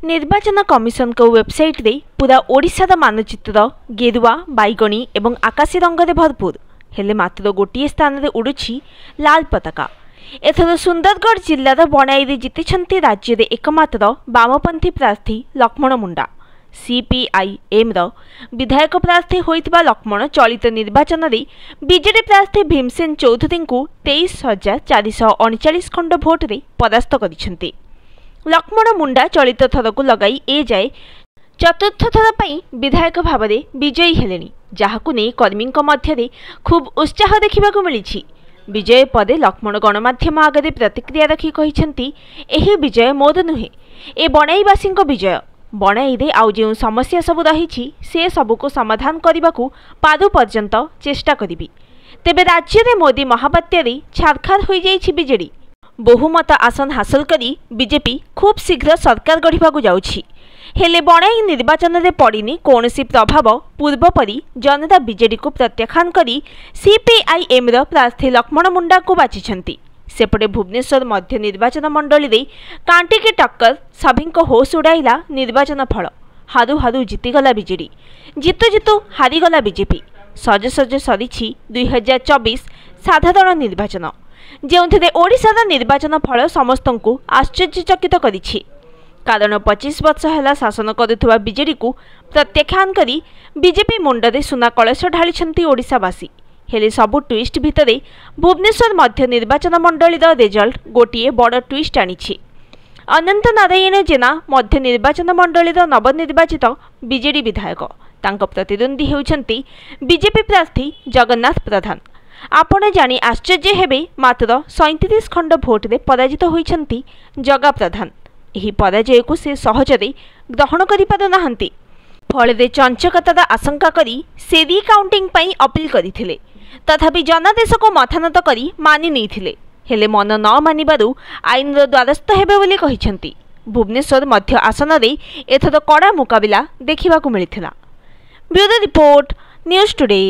निर्वाचन कमिशन को वेबसाइट रे पूरा ओडिशार मानचित्र गेरुआ बैगणी एवं आकाशी रंग रे भरपूर हेले मात्र गोटे स्थान रे उड़ुछि लाल पताका। एथर सुंदरगढ़ जिल्लार बणाई जीति राज्य रे एकमात्र वामपंथी प्रार्थी लक्ष्मण मुंडा। सीपीआईएम विधायक प्रार्थी होइतिबा लक्ष्मण चलित निर्वाचन रे बीजेडी प्रार्थी भीमसेन चौधरी को 23,439 खंड भोट रे परास्त करिसेंती। लक्ष्मण मुंडा चलित थर को लगाई ए जाए चतुर्थ थर पई विधायक भाव में विजयी हेलेनी, जहाकु नै कर्मी मध्य खूब उत्साह देखा मिली। विजय पदे लक्ष्मण गणमाध्यम आगे प्रतिक्रिया रखी कहिसेंती, एही विजय मोर नुहे, ए बणाईवासी विजय। बणाई रे आउ जो समस्या सब रही से सबको समाधान करने को पादु पर्यंत चेष्टा करी। तेबे राज्य में मोदी महाबात्यारे छारखार हो जाइछि बीजेडी। बहुमत आसन हासिल करी बीजेपी खूब शीघ्र सरकार गढ़ा जाउछि। हेले बणाई निर्वाचन में पड़नी कौनसी प्रभाव पूर्वपरी जनता बीजेडी को प्रत्याख्यान करी सीपीआईएम प्रार्थी लक्ष्मण मुंडा को बाछिछंती। सेपटे भुवनेश्वर मध्य निर्वाचन मंडली रे कांटिकी टक्कर सभी होश उड़ाइला निर्वाचन फल। हारू हारू जीतीगला बीजेडी, जितु जितु हारीगला बीजेपी। सज सज सरी 2024 साधारण निर्वाचन, जो ओडिशार निर्वाचन फल समस्त को आश्चर्यचकित करिछि। कारण 25 वर्ष है शासन करुवा बीजेडी को प्रत्याख्यान करी बीजेपी मुंडरे सुना कलश ढाली ओडिशावासी। हेले सबु ट्विस्ट भितरे भुवनेश्वर मध्य निर्वाचन मंडलीर रिजल्ट गोटे बड़ ट्विस्ट आनिछि। अनंत नारायण जेना मध्य निर्वाचन मंडलीर नवनिर्वाचित बीजेडी विधायक। तांको प्रतिद्वंदी हेउछंती बीजेपी प्रार्थी जगन्नाथ प्रधान। आपण जानी आश्चर्य हेबे, मात्र 37 खंड भोट रे पराजित होइछंती जगा प्रधान। एही पराजय को से सहजरे ग्रहण करि पारु नाहंती। फଳରେ चंचकतार आशंका करी से रिकाउंटिंग पई अपील करिथिले, तथापि जनादेश को मथानत करी मानि नैथिले। हेले मन न मानिबारु आईनर द्वारस्थ हेबे बोली कहिसेंती। भुवनेश्वर मध्य आसन रे एथर कड़ा मुकाबिला देखिबाकू मिलिथिला। Bureau report, news today.